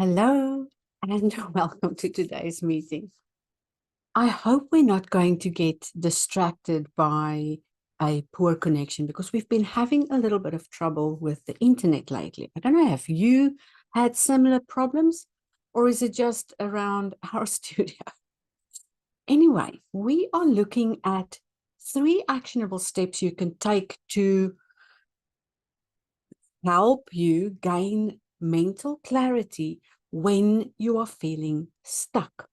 Hello and welcome to today's meeting. I hope we're not going to get distracted by a poor connection because we've been having a little bit of trouble with the internet lately. I don't know, have you had similar problems or is it just around our studio? Anyway, we are looking at 3 actionable steps you can take to help you gain mental clarity when you are feeling stuck.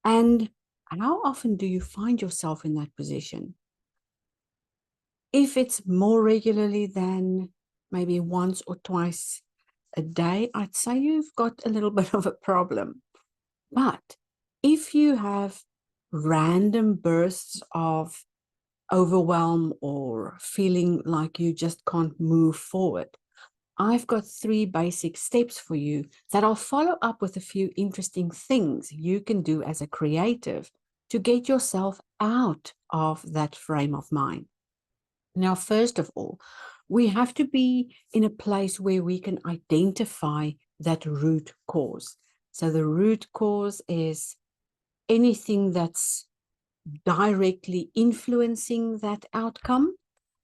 And how often do you find yourself in that position? If it's more regularly than maybe once or twice a day, I'd say you've got a little bit of a problem. But if you have random bursts of overwhelm or feeling like you just can't move forward, I've got 3 basic steps for you that I'll follow up with a few interesting things you can do as a creative to get yourself out of that frame of mind. Now, first of all, we have to be in a place where we can identify that root cause. So the root cause is anything that's directly influencing that outcome,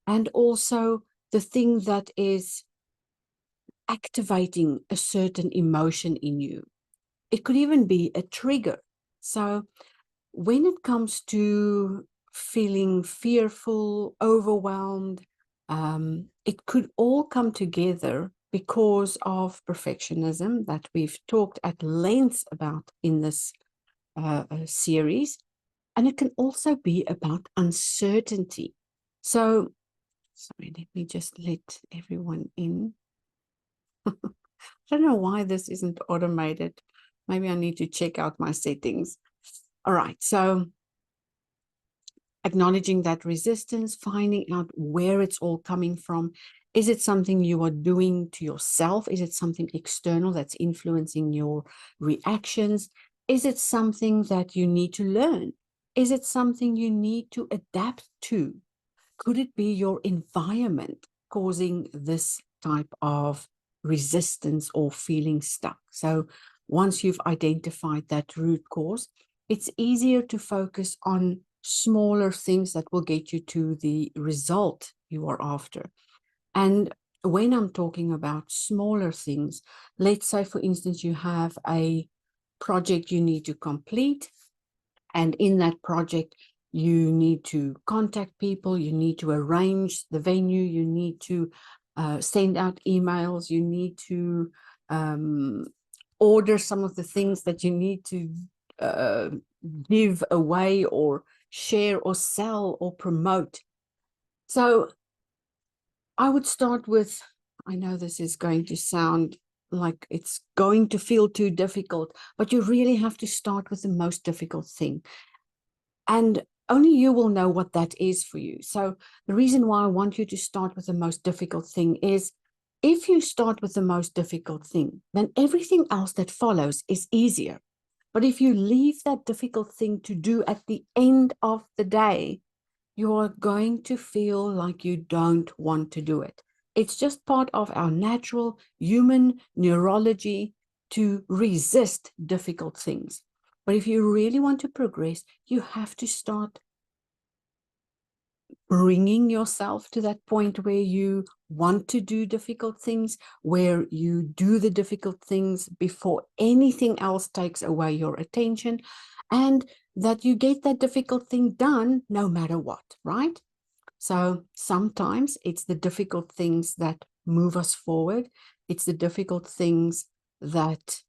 and also the thing that is activating a certain emotion in you. It could even be a trigger. So when it comes to feeling fearful, overwhelmed, it could all come together because of perfectionism that we've talked at length about in this series. And it can also be about uncertainty. So, sorry, let me just let everyone in. I don't know why this isn't automated. Maybe I need to check out my settings. All right, so acknowledging that resistance, finding out where it's all coming from. Is it something you are doing to yourself? Is it something external that's influencing your reactions? Is it something that you need to learn? Is it something you need to adapt to? Could it be your environment causing this type of resistance or feeling stuck? So once you've identified that root cause, it's easier to focus on smaller things that will get you to the result you are after. And when I'm talking about smaller things, let's say, for instance, you have a project you need to complete, and in that project, you need to contact people, you need to arrange the venue, you need to send out emails, you need to order some of the things that you need to uh, give away or share or sell or promote. So I would start with, I know this is going to sound like it's going to feel too difficult, but you really have to start with the most difficult thing. And only you will know what that is for you. So the reason why I want you to start with the most difficult thing is if you start with the most difficult thing, then everything else that follows is easier. But if you leave that difficult thing to do at the end of the day, you are going to feel like you don't want to do it. It's just part of our natural human neurology to resist difficult things. But if you really want to progress, you have to start bringing yourself to that point where you want to do difficult things, where you do the difficult things before anything else takes away your attention, and that you get that difficult thing done no matter what, right? So sometimes it's the difficult things that move us forward. It's the difficult things that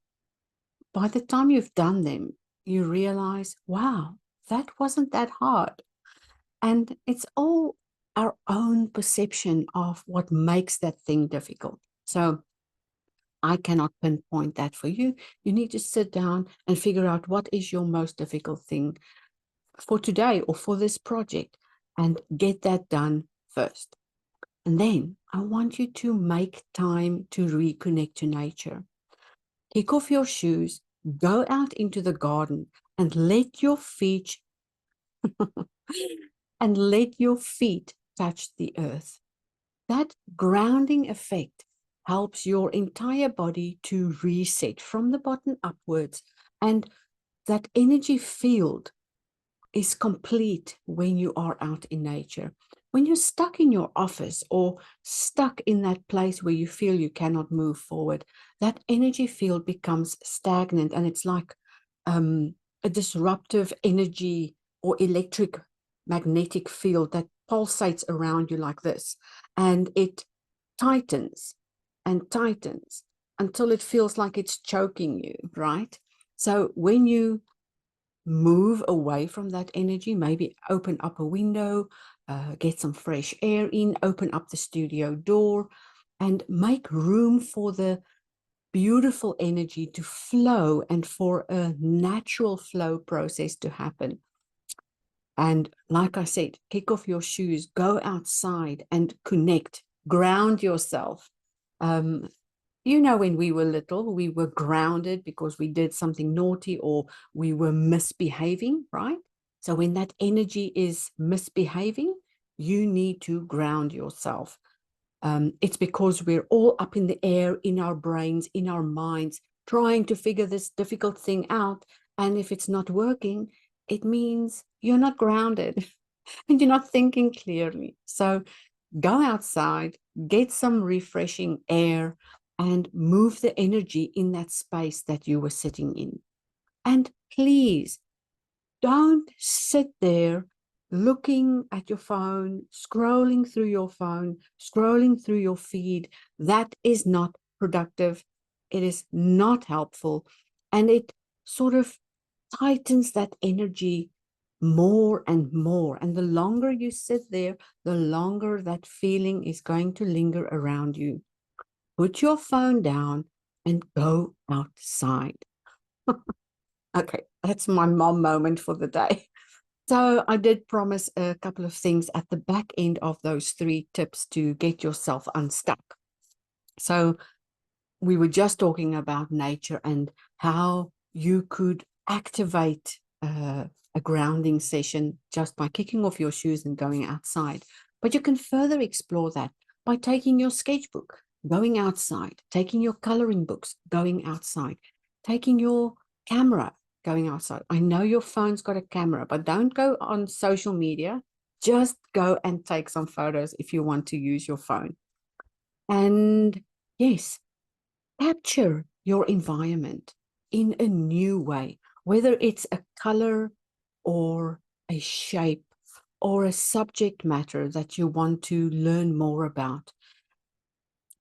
by the time you've done them, you realize, wow, that wasn't that hard. And it's all our own perception of what makes that thing difficult. So I cannot pinpoint that for you. You need to sit down and figure out what is your most difficult thing for today or for this project and get that done first. And then I want you to make time to reconnect to nature. Kick off your shoes, go out into the garden and let your feet and let your feet touch the earth. That grounding effect helps your entire body to reset from the bottom upwards. And that energy field is complete when you are out in nature. When you're stuck in your office or stuck in that place where you feel you cannot move forward, that energy field becomes stagnant, and it's like a disruptive energy or electric magnetic field that pulsates around you like this, and it tightens and tightens until it feels like it's choking you, right? So when you move away from that energy, maybe open up a window, get some fresh air in, open up the studio door, and make room for the beautiful energy to flow and for a natural flow process to happen. And like I said, kick off your shoes, go outside and connect, ground yourself. Um, when we were little, we were grounded because we did something naughty or we were misbehaving, right? So when that energy is misbehaving, you need to ground yourself. It's because we're all up in the air, in our brains, in our minds, trying to figure this difficult thing out. And if it's not working, it means you're not grounded and you're not thinking clearly. So go outside, get some refreshing air, and move the energy in that space that you were sitting in. And please don't sit there looking at your phone, scrolling through your phone, scrolling through your feed. That is not productive. It is not helpful. And it sort of tightens that energy more and more. And the longer you sit there, the longer that feeling is going to linger around you. Put your phone down and go outside. Okay, that's my mom moment for the day. So I did promise a couple of things at the back end of those 3 tips to get yourself unstuck. So we were just talking about nature and how you could activate a grounding session just by kicking off your shoes and going outside. But you can further explore that by taking your sketchbook, going outside, taking your coloring books, going outside, taking your camera, going outside. I know your phone's got a camera, but don't go on social media. Just go and take some photos if you want to use your phone. And yes, capture your environment in a new way, whether it's a color or a shape or a subject matter that you want to learn more about.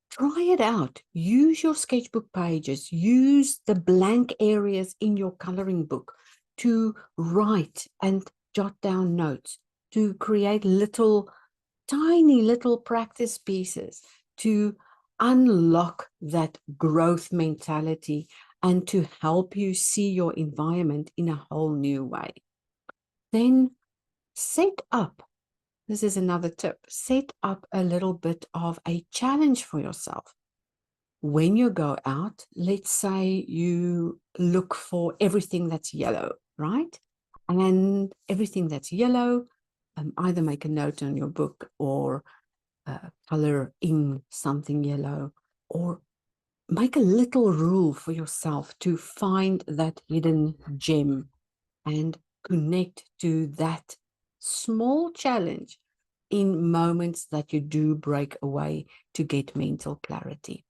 Try it out. Use your sketchbook pages. Use the blank areas in your coloring book to write and jot down notes, to create tiny little practice pieces to unlock that growth mentality and to help you see your environment in a whole new way. Then set up, this is another tip, set up a little bit of a challenge for yourself. When you go out, let's say you look for everything that's yellow, right? And everything that's yellow, either make a note on your book or color in something yellow, or make a little rule for yourself to find that hidden gem and connect to that small challenge in moments that you do break away to get mental clarity.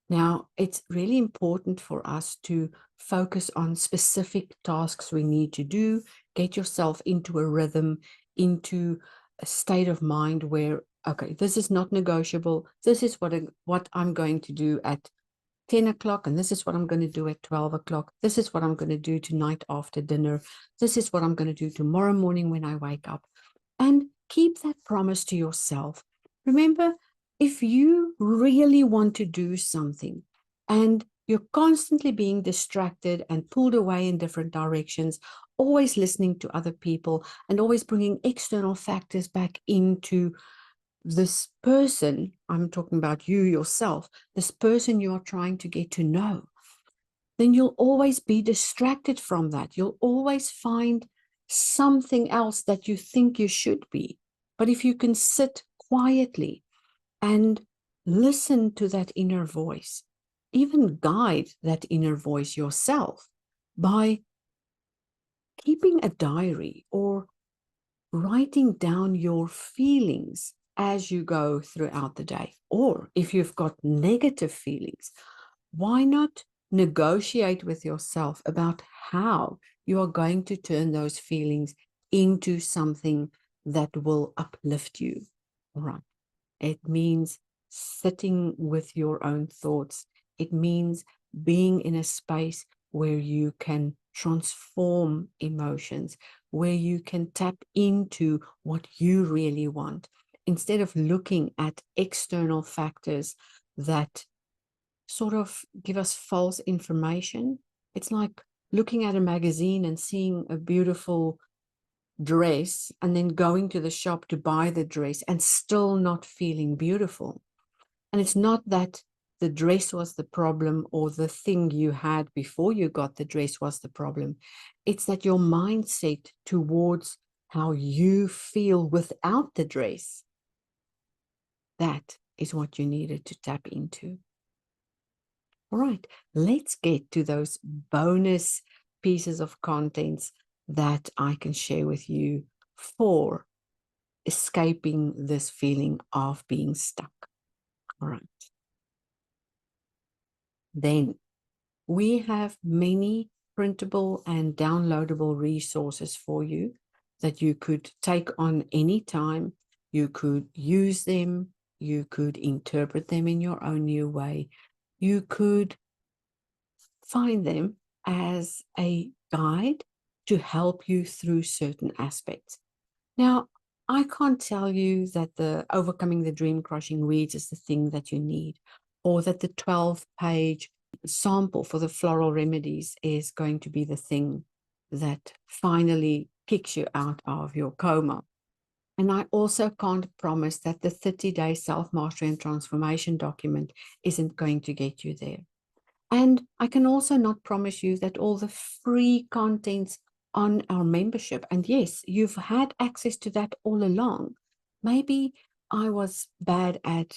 Now, it's really important for us to focus on specific tasks we need to do, get yourself into a rhythm, into a state of mind where, okay, this is not negotiable. This is what I'm going to do at 10 o'clock, and this is what I'm going to do at 12 o'clock. This is what I'm going to do tonight after dinner. This is what I'm going to do tomorrow morning when I wake up. And keep that promise to yourself. Remember, if you really want to do something and you're constantly being distracted and pulled away in different directions, always listening to other people and always bringing external factors back into this person, I'm talking about you yourself, this person you are trying to get to know, then you'll always be distracted from that. You'll always find something else that you think you should be. But if you can sit quietly and listen to that inner voice, even guide that inner voice yourself by keeping a diary or writing down your feelings as you go throughout the day. Or if you've got negative feelings, why not negotiate with yourself about how you are going to turn those feelings into something that will uplift you? All right. It means sitting with your own thoughts. It means being in a space where you can transform emotions, where you can tap into what you really want, instead of looking at external factors that sort of give us false information. It's like looking at a magazine and seeing a beautiful dress and then going to the shop to buy the dress and still not feeling beautiful. And it's not that the dress was the problem or the thing you had before you got the dress was the problem. It's that your mindset towards how you feel without the dress, that is what you needed to tap into. All right, let's get to those bonus pieces of contents that I can share with you for escaping this feeling of being stuck. All right. Then we have many printable and downloadable resources for you that you could take on anytime. You could use them. You could interpret them in your own new way. You could find them as a guide to help you through certain aspects. Now, I can't tell you that the Overcoming the Dream Crushing Weeds is the thing that you need, or that the 12-page sample for the floral remedies is going to be the thing that finally kicks you out of your coma. And I also can't promise that the 30-day self-mastery and transformation document isn't going to get you there. And I can also not promise you that all the free contents on our membership, and yes, you've had access to that all along. Maybe I was bad at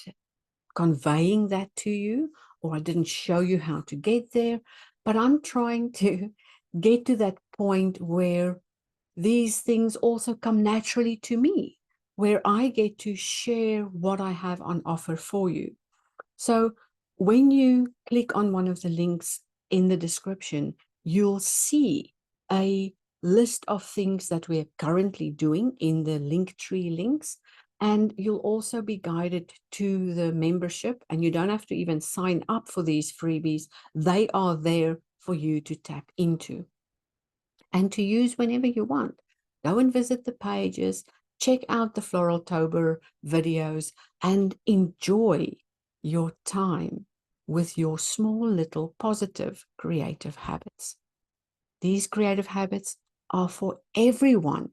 conveying that to you, or I didn't show you how to get there, but I'm trying to get to that point where these things also come naturally to me, where I get to share what I have on offer for you. So when you click on one of the links in the description, you'll see a list of things that we're currently doing in the Linktree links. And you'll also be guided to the membership, and you don't have to even sign up for these freebies. They are there for you to tap into and to use whenever you want. Go and visit the pages, check out the Floraltober videos, and enjoy your time with your small little positive creative habits. These creative habits are for everyone.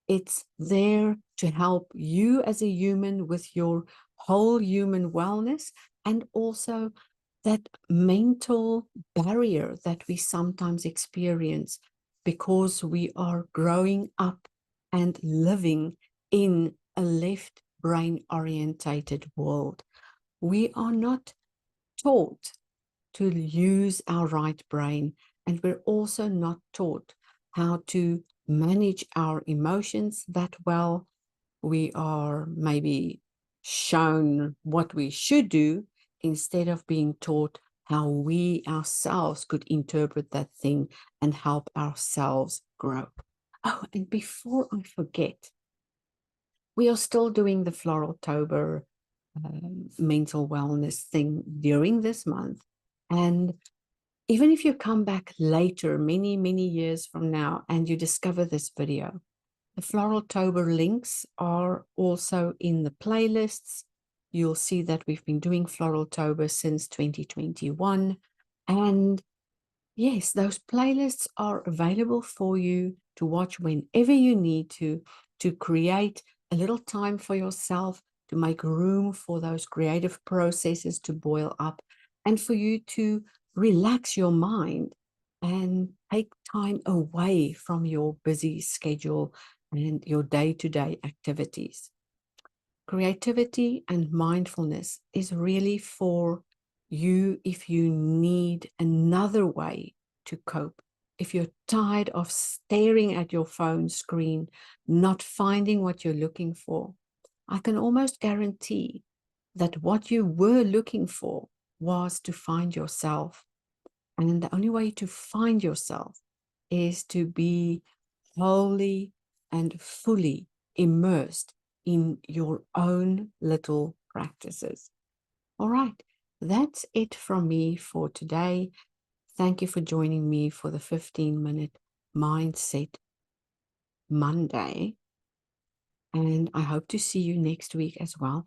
It's there to help you as a human with your whole human wellness, and also that mental barrier that we sometimes experience because we are growing up and living in a left brain orientated world. We are not taught to use our right brain, and we're also not taught how to manage our emotions that well. We are maybe shown what we should do instead of being taught how we ourselves could interpret that thing and help ourselves grow. Oh, and before I forget, we are still doing the Floraltober mental wellness thing during this month. And even if you come back later, many, many years from now, and you discover this video, the Floraltober links are also in the playlists. You'll see that we've been doing Floraltober since 2021. And yes, those playlists are available for you to watch whenever you need to create a little time for yourself, to make room for those creative processes to boil up, and for you to relax your mind and take time away from your busy schedule and your day-to-day activities. Creativity and mindfulness is really for you if you need another way to cope. If you're tired of staring at your phone screen, not finding what you're looking for, I can almost guarantee that what you were looking for was to find yourself. And the only way to find yourself is to be wholly and fully immersed in your own little practices. All right, that's it from me for today. Thank you for joining me for the 15-minute Mindset Monday. And I hope to see you next week as well.